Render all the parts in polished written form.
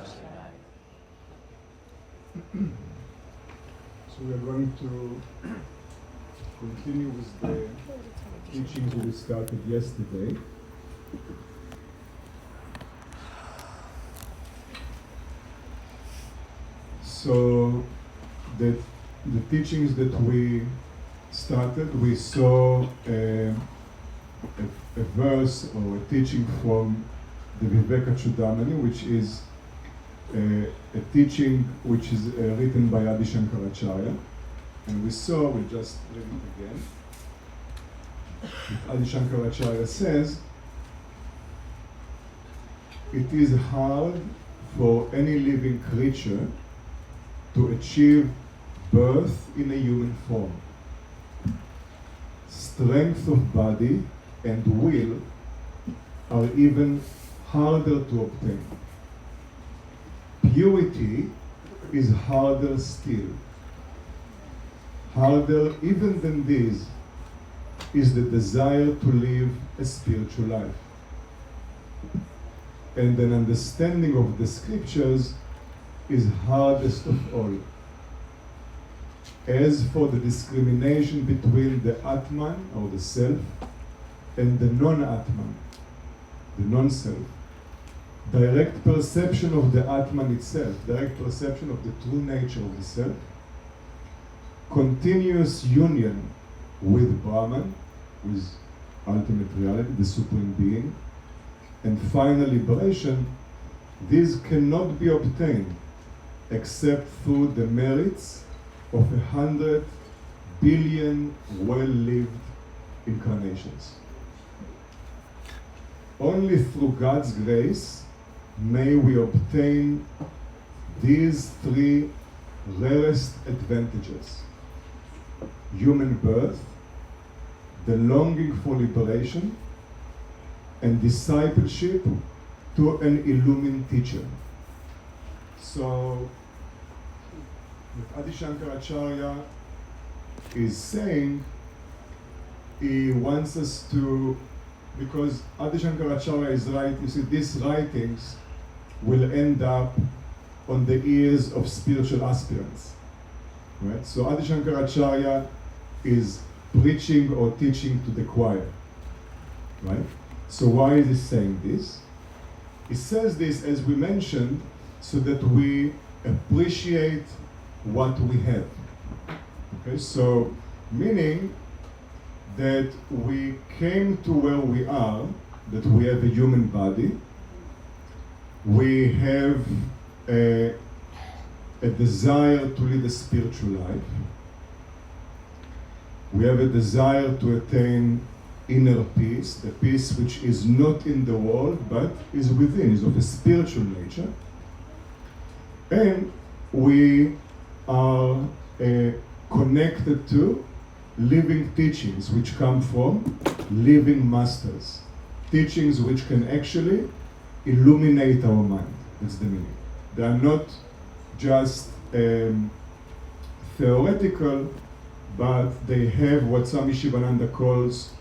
So we are going to continue with the teachings we started yesterday. So the teachings that we started, we saw a verse or a teaching from the Vivekacudamani, which is a teaching which is written by Shankaracharya. And we saw, we just read it again. Shankaracharya says, it is hard for any living creature to achieve birth in a human form. Strength of body and will are even harder to obtain. Purity is harder still. Harder even than this is the desire to live a spiritual life. And an understanding of the scriptures is hardest of all. As for the discrimination between the Atman, or the self, and the non-Atman, the non-self, direct perception of the Atman itself, direct perception of the true nature of the self, continuous union with Brahman, with ultimate reality, the Supreme Being, and final liberation, these cannot be obtained except through the merits of 100 billion well-lived incarnations. Only through God's grace may we obtain these three rarest advantages: human birth, the longing for liberation, and discipleship to an illumined teacher. So, what Shankaracharya is saying, he wants us to, because Shankaracharya is right, you see, these writings will end up on the ears of spiritual aspirants. Right? So Shankaracharya is preaching or teaching to the choir. Right? So why is he saying this? He says this, as we mentioned, so that we appreciate what we have. Okay, so meaning that we came to where we are, that we have a human body, we have a desire to lead a spiritual life, we have a desire to attain inner peace, the peace which is not in the world but is within, is of a spiritual nature, and we are connected to living teachings which come from living masters, teachings which can actually illuminate our mind. That's the meaning. They are not just theoretical, but they have what Swami Sivananda calls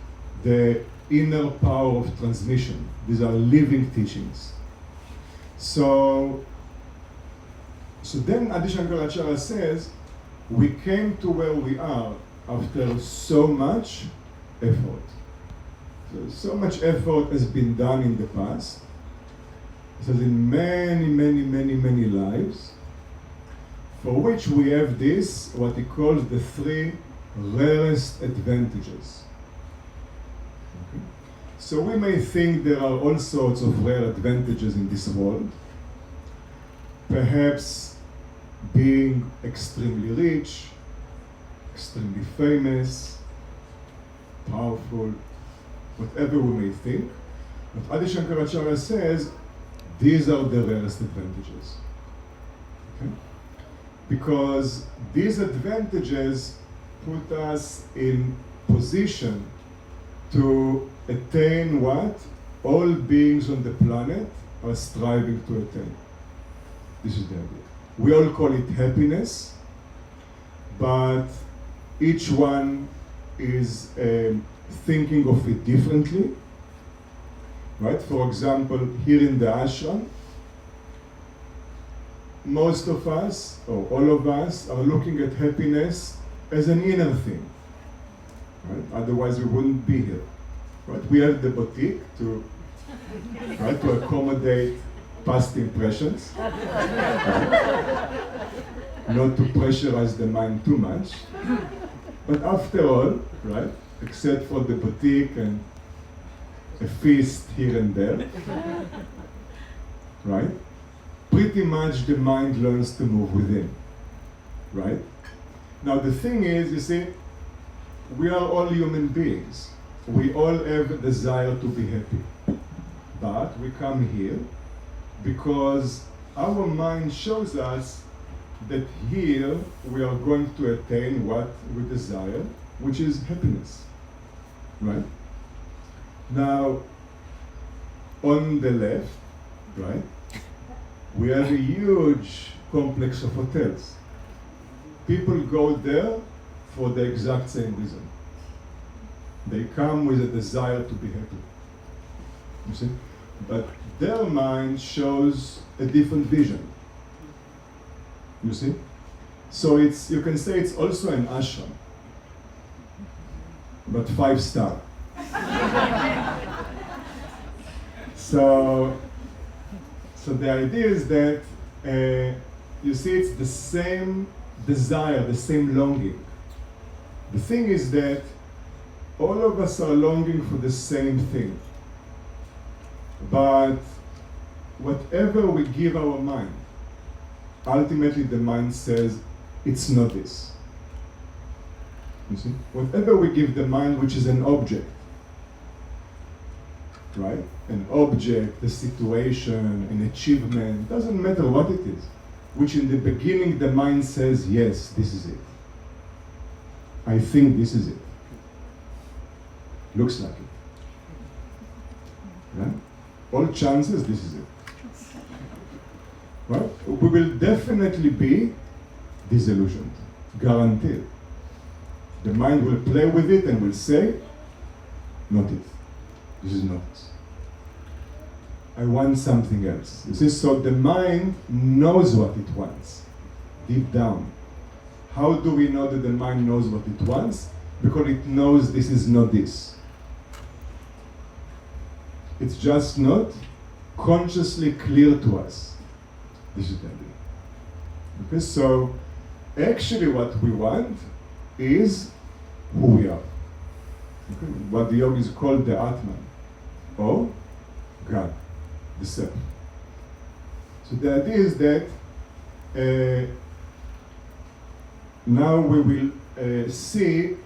the inner power of transmission. These are living teachings. So then Shankaracharya says, we came to where we are after so much effort. So much effort has been done in the past. It says in many lives, for which we have this, what he calls the three rarest advantages. Okay. So we may think there are all sorts of rare advantages in this world. Perhaps being extremely rich, extremely famous, powerful, whatever we may think. But Shankaracharya says these are the rarest advantages. Okay? Because these advantages put us in position to attain what all beings on the planet are striving to attain. This is the idea. We all call it happiness, but each one is thinking of it differently. Right? For example, here in the ashram, most of us, or all of us, are looking at happiness as an inner thing. Right? Otherwise we wouldn't be here. Right? We have the boutique to accommodate past impressions, not to pressurize the mind too much. But after all, right, except for the boutique and a feast here and there, right, pretty much the mind learns to move within, right? Now the thing is, you see, we are all human beings. We all have a desire to be happy. But we come here because our mind shows us that here we are going to attain what we desire, which is happiness, right? Now, on the left, right, we have a huge complex of hotels. People go there for the exact same reason. They come with a desire to be happy, you see? But their mind shows a different vision, you see? So you can say it's also an ashram, but 5-star. So the idea is that, you see, it's the same desire, the same longing. The thing is that all of us are longing for the same thing. But whatever we give our mind, ultimately the mind says, it's not this. You see? Whatever we give the mind, which is an object, right? An object, a situation, an achievement, doesn't matter what it is, which in the beginning the mind says, yes, this is it. I think this is it. Looks like it. Right? All chances, this is it. Right? We will definitely be disillusioned, guaranteed. The mind will play with it and will say, not it. This is not it. I want something else. You see, so the mind knows what it wants, deep down. How do we know that the mind knows what it wants? Because it knows this is not this. It's just not consciously clear to us. This is the idea. Okay, so actually what we want is who we are. Okay? What the yogis call the Atman, or God, the self. So the idea is that now we will see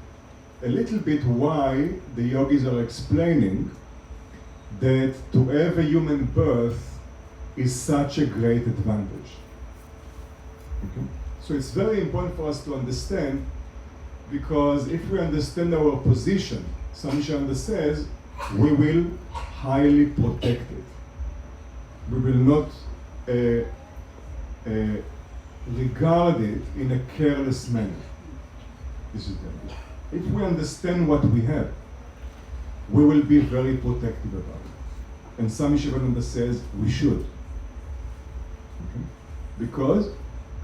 a little bit why the yogis are explaining that to have a human birth is such a great advantage. Okay? So it's very important for us to understand, because if we understand our position, Swami Brahmananda says, we will highly protect it. We will not regard it in a careless manner. This is the idea. If we understand what we have, we will be very protective about it. And Swami Sivananda says we should. Okay? Because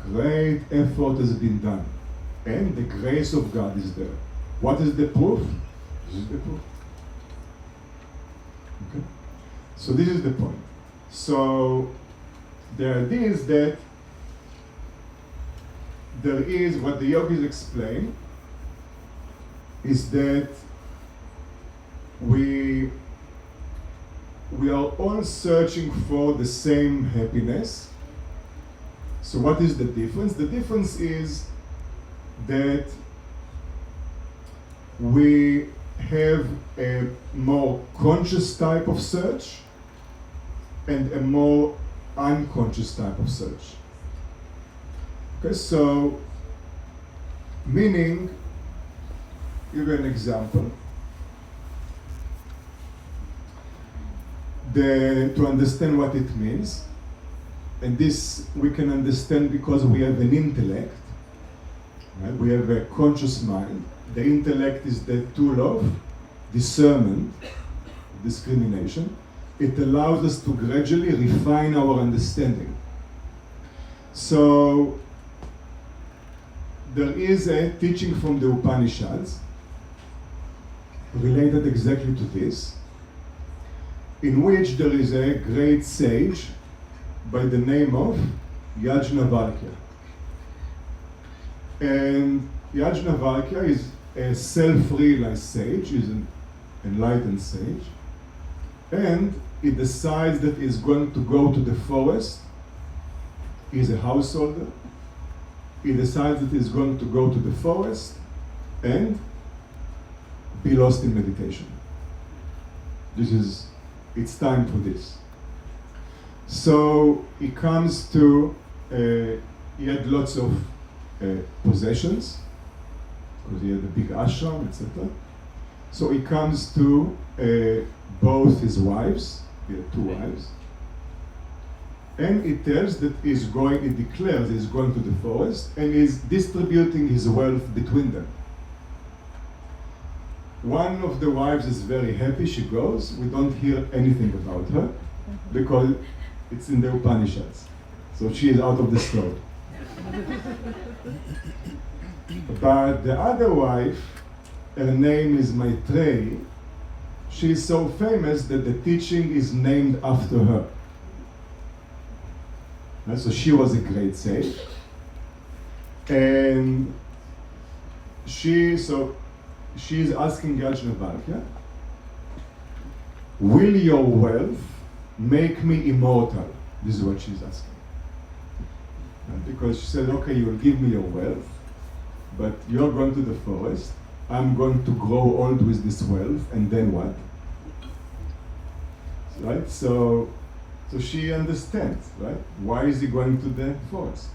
great effort has been done. And the grace of God is there. What is the proof? This is the proof. Okay? So this is the point. So the idea is that there is, what the yogis explain, is that we are all searching for the same happiness. So what is the difference? The difference is that we have a more conscious type of search and a more unconscious type of search. Okay, so meaning, give you an example. To understand what it means, and this we can understand because we have an intellect, right? We have a conscious mind. The intellect is the tool of discernment, discrimination. It allows us to gradually refine our understanding. So there is a teaching from the Upanishads related exactly to this, in which there is a great sage by the name of Yajnavalkya. And Yajnavalkya is a self-realized sage, is an enlightened sage, and he decides that he's going to go to the forest. He's a householder. He decides that he's going to go to the forest and be lost in meditation. It's time for this. So he comes to, he had lots of possessions, because he had a big ashram, etc. So he comes to both his wives, he had two wives, and he tells that he declares he's going to the forest and is distributing his wealth between them. One of the wives is very happy, she goes, we don't hear anything about her, because it's in the Upanishads. So she is out of the story. But the other wife, her name is Maitreyi, she is so famous that the teaching is named after her. And so she was a great sage. And she is asking Yajnavalkya, will your wealth make me immortal? This is what she's asking. Because she said, okay, you will give me your wealth, but you're going to the forest, I'm going to grow old with this wealth, and then what? Right? So she understands, right? Why is he going to the forest?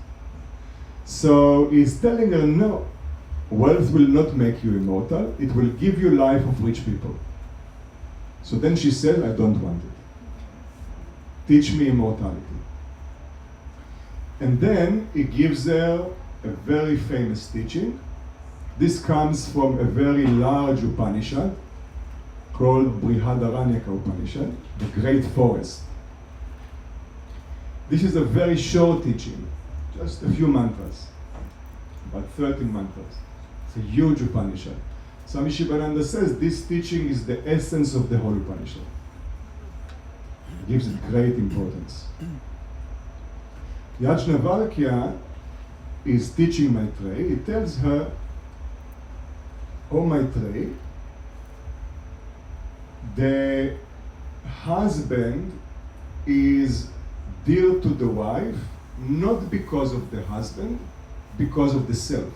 So he's telling her, no, wealth will not make you immortal, it will give you life of rich people. So then she said, I don't want it. Teach me immortality. And then he gives her a very famous teaching. This comes from a very large Upanishad called Brihadaranyaka Upanishad, the Great Forest. This is a very short teaching, just a few mantras, about 13 mantras. It's a huge Upanishad. Swami Shivananda says this teaching is the essence of the whole Upanishad. It gives it great importance. Yajnavalkya is teaching Maitreyi. He tells her, oh Maitreyi, the husband is dear to the wife, not because of the husband, because of the self.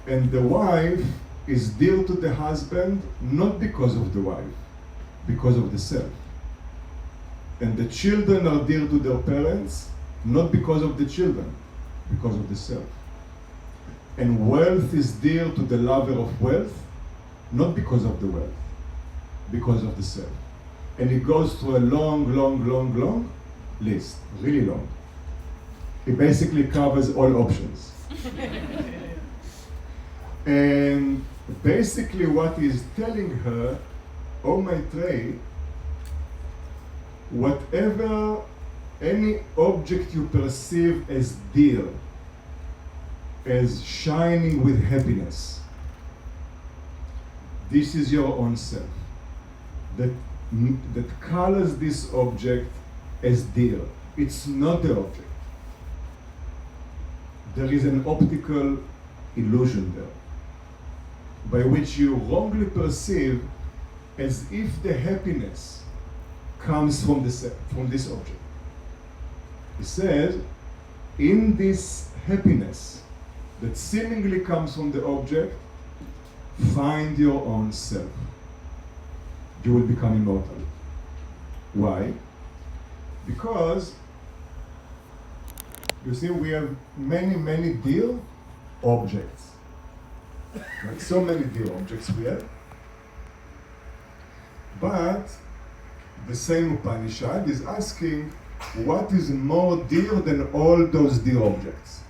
And the wife is dear to the husband, not because of the wife, because of the self. And the children are dear to their parents, not because of the children, because of the self. And wealth is dear to the lover of wealth, not because of the wealth, because of the self. And it goes through a long list, really long. It basically covers all options. And basically what he's telling her, oh Maitreyi, whatever, any object you perceive as dear, as shining with happiness, this is your own self. That colors this object as dear. It's not the object. There is an optical illusion there, by which you wrongly perceive as if the happiness comes from this object. He says, in this happiness that seemingly comes from the object, find your own self. You will become immortal. Why? Because, you see, we have many dear objects. Right? So many dear objects we have. But the same Upanishad is asking, what is more dear than all those dear objects?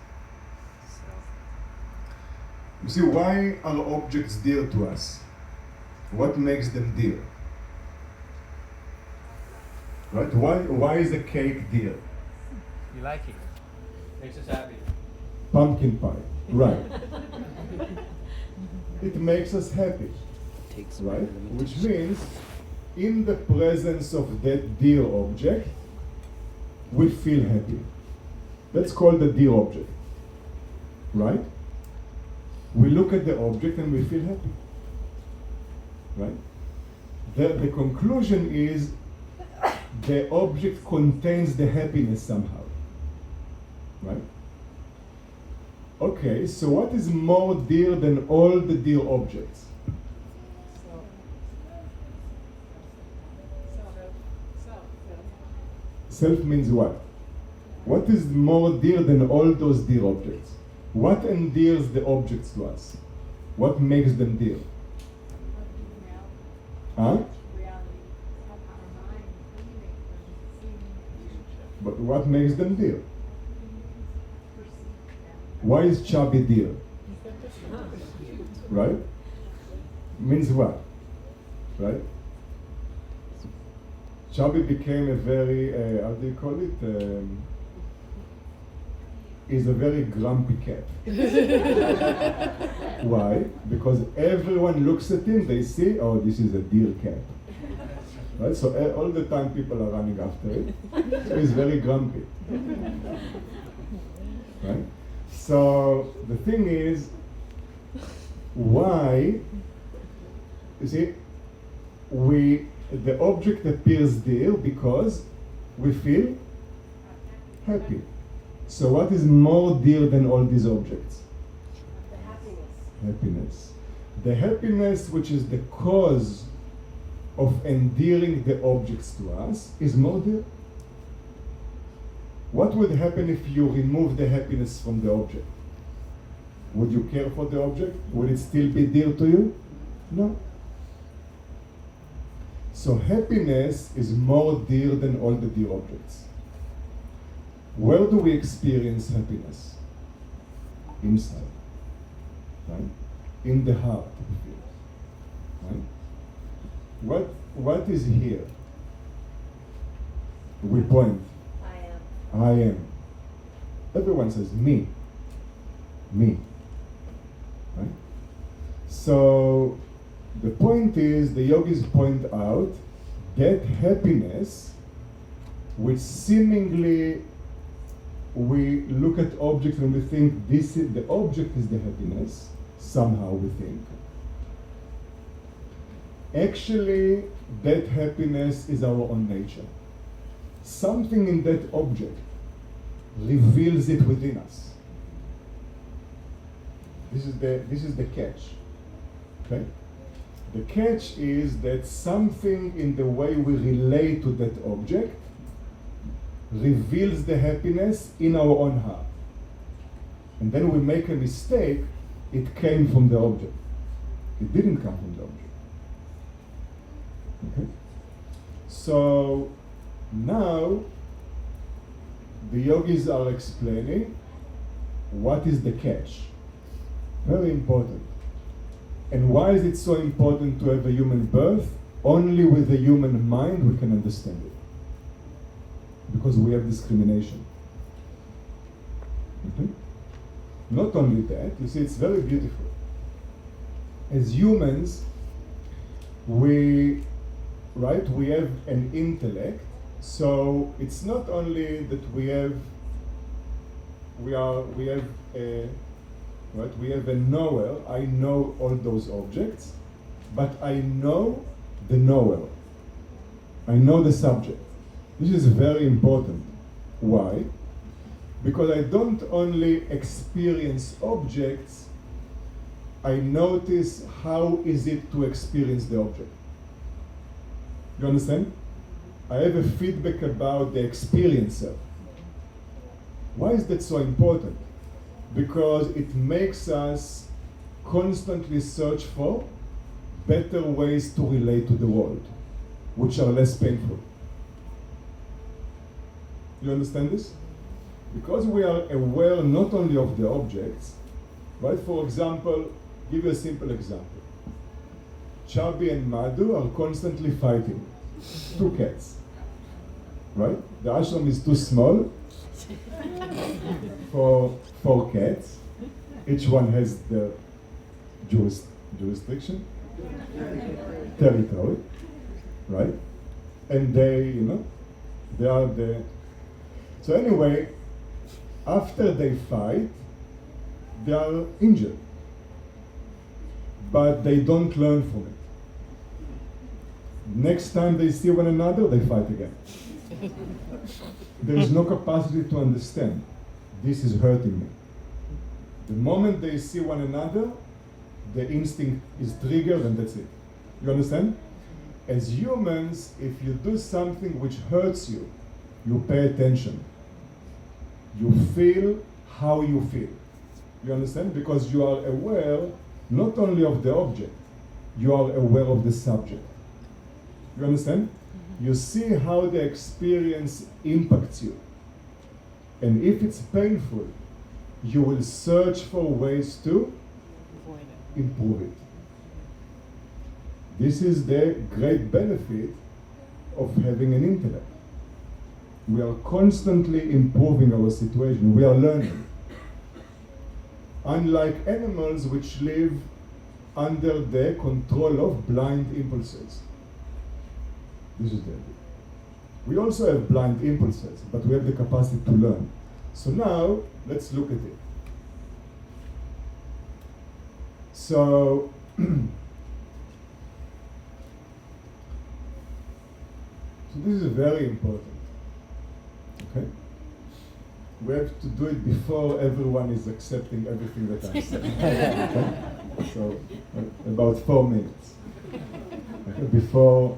You see, why are objects dear to us? What makes them dear? Right? Why is a cake dear? We like it. Makes us happy. Pumpkin pie, right. It makes us happy, right? Which means, in the presence of that dear object, we feel happy. That's called the dear object, right? We look at the object and we feel happy, right? The conclusion is the object contains the happiness somehow, right? Okay, so what is more dear than all the dear objects? Self means what? What is more dear than all those dear objects? What endears the objects to us? What makes them dear? Huh? But what makes them dear? Why is chubby dear? Right? Means what? Right? Chubby became a very, how do you call it? Is a very grumpy cat. Why? Because everyone looks at him, they see, oh, this is a dear cat. Right? So all the time people are running after it. So he's very grumpy. Right? So the thing is, why, you see, the object appears dear because we feel happy. So what is more dear than all these objects? The happiness. Happiness. The happiness which is the cause of endearing the objects to us is more dear. What would happen if you remove the happiness from the object? Would you care for the object? Would it still be dear to you? No. So happiness is more dear than all the dear objects. Where do we experience happiness? Inside. Right? In the heart. Right? What is here? We point. I am. Everyone says me. Me. Right? So the point is, the yogis point out that happiness, which seemingly we look at objects and we think this is the object is the happiness, somehow we think. Actually, that happiness is our own nature. Something in that object reveals it within us. This is the catch. Okay? The catch is that something in the way we relate to that object reveals the happiness in our own heart. And then we make a mistake, it came from the object. It didn't come from the object. Okay? So now the yogis are explaining what is the catch. Very important. And why is it so important to have a human birth? Only with the human mind we can understand it. Because we have discrimination. Okay? Not only that, you see, it's very beautiful. As humans, we have an intellect, so it's not only that we have a knower, I know all those objects, but I know the knower. I know the subject. This is very important. Why? Because I don't only experience objects, I notice how is it to experience the object. You understand? I have a feedback about the experiencer. Why is that so important? Because it makes us constantly search for better ways to relate to the world, which are less painful. You understand this? Because we are aware not only of the objects, right? For example, give you a simple example. Chubby and Madhu are constantly fighting. Two cats. right? The ashram is too small for 4 cats. Each one has the jurisdiction, territory, right? And they, they are the... So anyway, after they fight, they are injured. But they don't learn from it. Next time they see one another, they fight again. There is no capacity to understand. This is hurting me. The moment they see one another, the instinct is triggered and that's it. You understand? As humans, if you do something which hurts you, you pay attention. You feel how you feel. You understand? Because you are aware not only of the object, you are aware of the subject. You understand? You see how the experience impacts you. And if it's painful, you will search for ways to improve it. This is the great benefit of having an intellect. We are constantly improving our situation. We are learning. Unlike animals which live under the control of blind impulses. This is the idea. We also have blind impulses, but we have the capacity to learn. So now, let's look at it. So, so this is very important. Okay? We have to do it before everyone is accepting everything that I'm saying. Okay? So, about 4 minutes. Okay? Before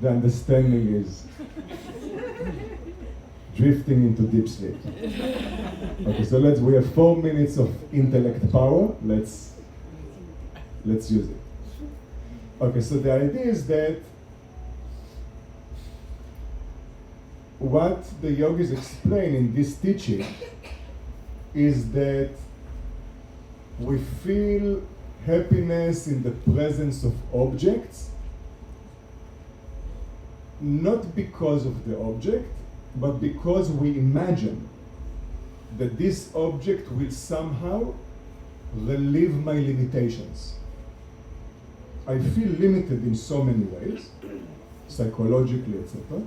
the understanding is drifting into deep sleep. Okay, so we have 4 minutes of intellect power. Let's use it. Okay, so the idea is that what the yogis explain in this teaching is that we feel happiness in the presence of objects, not because of the object, but because we imagine that this object will somehow relieve my limitations. I feel limited in so many ways, psychologically, etc.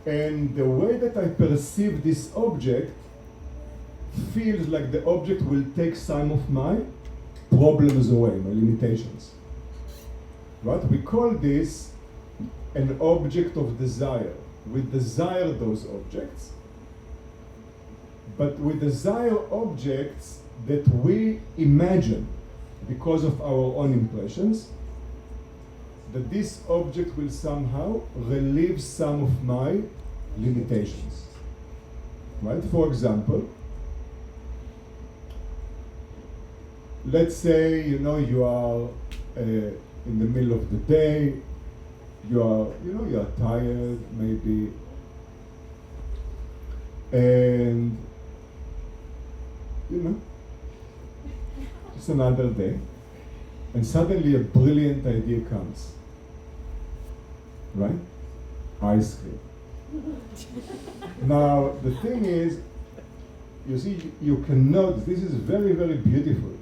And the way that I perceive this object feels like the object will take some of my problems away, my limitations. Right? We call this an object of desire. We desire those objects, but we desire objects that we imagine because of our own impressions, that this object will somehow relieve some of my limitations. Right? For example, let's say, you are in the middle of the day, you are tired, maybe, and, it's another day, and suddenly a brilliant idea comes, right? Ice cream. Now, the thing is, you see, you can notice, this is very, very beautiful.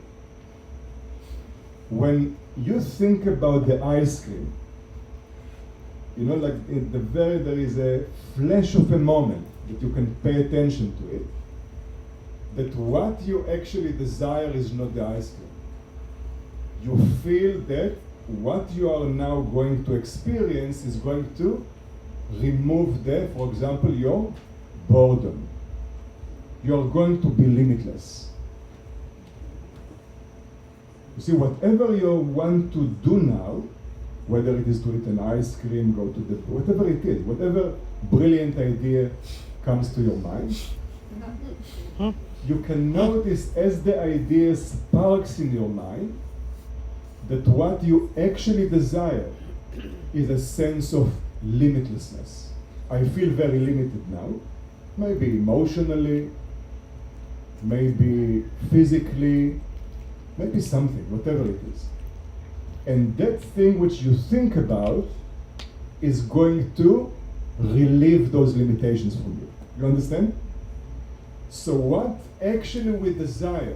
When you think about the ice cream, like there is a flash of a moment that you can pay attention to it, that what you actually desire is not the ice cream. You feel that what you are now going to experience is going to remove for example, your boredom. You are going to be limitless. You see, whatever you want to do now, whether it is to eat an ice cream, go to whatever it is, whatever brilliant idea comes to your mind, you can notice as the idea sparks in your mind that what you actually desire is a sense of limitlessness. I feel very limited now, maybe emotionally, maybe physically, maybe something, whatever it is. And that thing which you think about is going to relieve those limitations from you. You understand? So what actually we desire?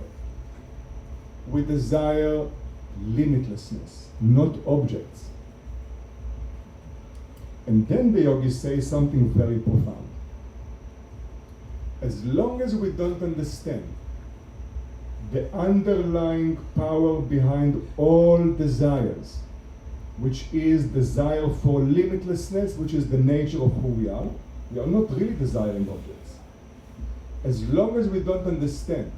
We desire limitlessness, not objects. And then the yogis say something very profound. As long as we don't understand the underlying power behind all desires, which is desire for limitlessness, which is the nature of who we are not really desiring objects. As long as we don't understand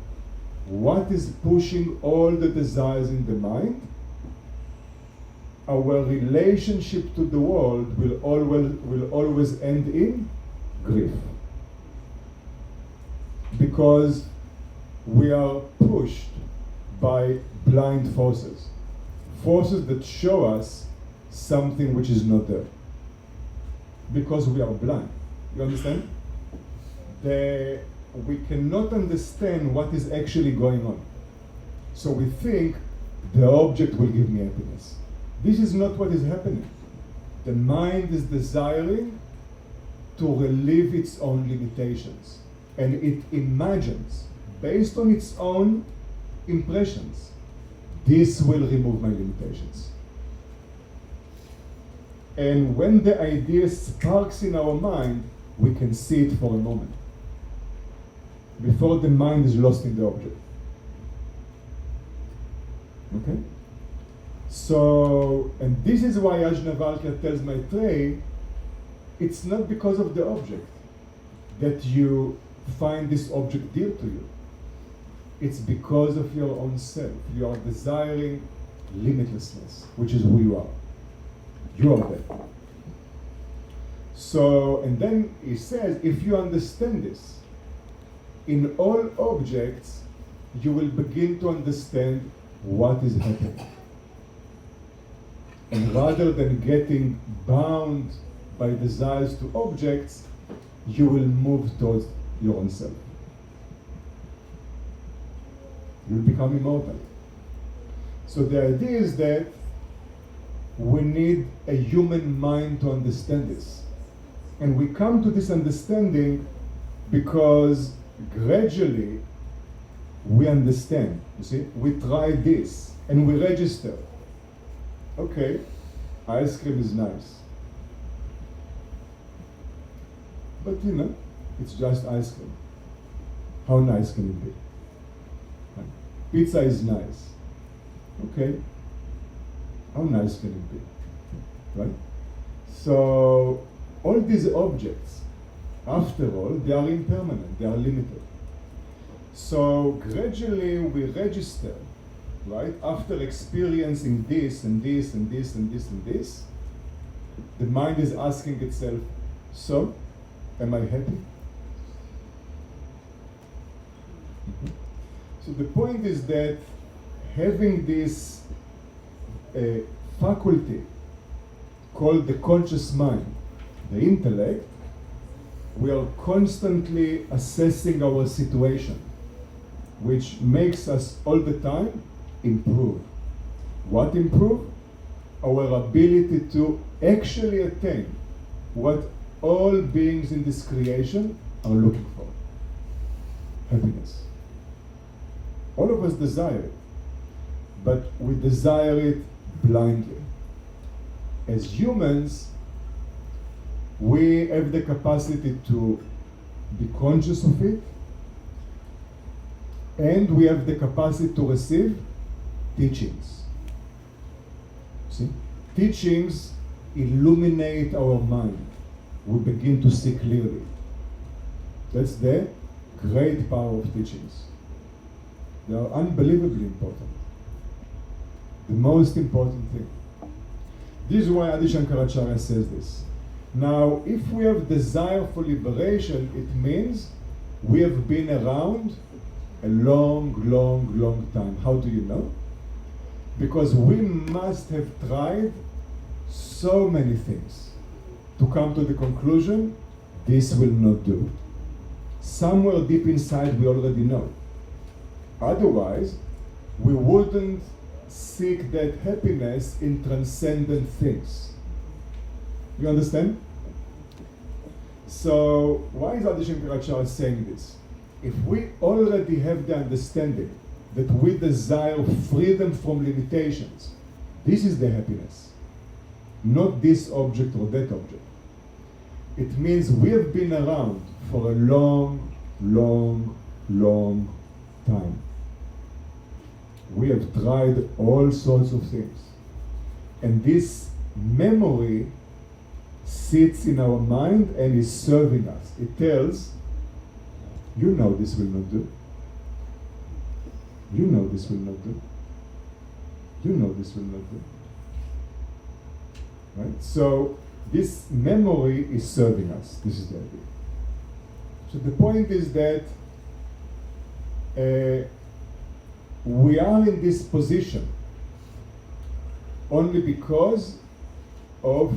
what is pushing all the desires in the mind, our relationship to the world will always end in grief. Because we are pushed by blind forces. Forces that show us something which is not there. Because we are blind. You understand? We cannot understand what is actually going on. So we think the object will give me happiness. This is not what is happening. The mind is desiring to relieve its own limitations. And it imagines, based on its own impressions, this will remove my limitations. And when the idea sparks in our mind, we can see it for a moment, before the mind is lost in the object. Okay? So, and this is why Ajnavalkya tells Maitreyi, it's not because of the object that you find this object dear to you. It's because of your own self. You are desiring limitlessness, which is who you are. You are that. So, and then he says, if you understand this, in all objects, you will begin to understand what is happening. And rather than getting bound by desires to objects, you will move towards your own self. You'll become immortal. So the idea is that we need a human mind to understand this. And we come to this understanding because gradually we understand. You see, we try this and we register. Okay, ice cream is nice. But you know, it's just ice cream. How nice can it be? Pizza is nice. Okay, how nice can it be? Right? So, all these objects, after all, they are impermanent, they are limited. So, gradually we register, right? After experiencing this and this and this and this and this, the mind is asking itself, so, am I happy? So the point is that having this faculty called the conscious mind, the intellect, we are constantly assessing our situation, which makes us all the time improve. What improve? Our ability to actually attain what all beings in this creation are looking for. Happiness. All of us desire it, but we desire it blindly. As humans, we have the capacity to be conscious of it, and we have the capacity to receive teachings. See? Teachings illuminate our mind. We begin to see clearly. That's the great power of teachings. They are unbelievably important. The most important thing. This is why Adi Shankaracharya says this. Now, if we have desire for liberation, it means we have been around a long, long, long time. How do you know? Because we must have tried so many things to come to the conclusion, this will not do. Somewhere deep inside we already know. Otherwise, we wouldn't seek that happiness in transcendent things. You understand? So why is Adi Shankaracharya saying this? If we already have the understanding that we desire freedom from limitations, this is the happiness, not this object or that object. It means we have been around for a long, long, long time. We have tried all sorts of things. And this memory sits in our mind and is serving us. It tells, you know this will not do. You know this will not do. You know this will not do. Right? So this memory is serving us. This is the idea. So the point is that we are in this position only because of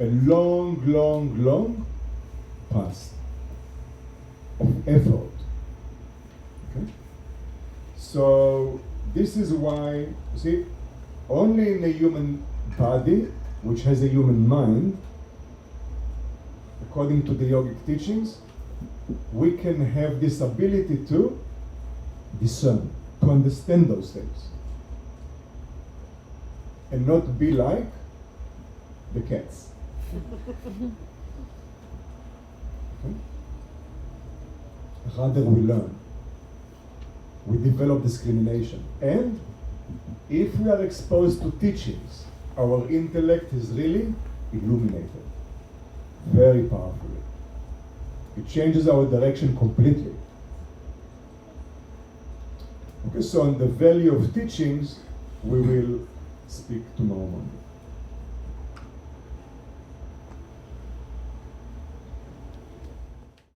a long, long, long past of effort. Okay? So this is why, you see, only in a human body, which has a human mind, according to the yogic teachings, we can have this ability to discern, to understand those things, and not be like the cats. Okay? Rather we learn. We develop discrimination. And if we are exposed to teachings, our intellect is really illuminated very powerfully. It changes our direction completely. Okay, so on the value of teachings, we will speak tomorrow morning.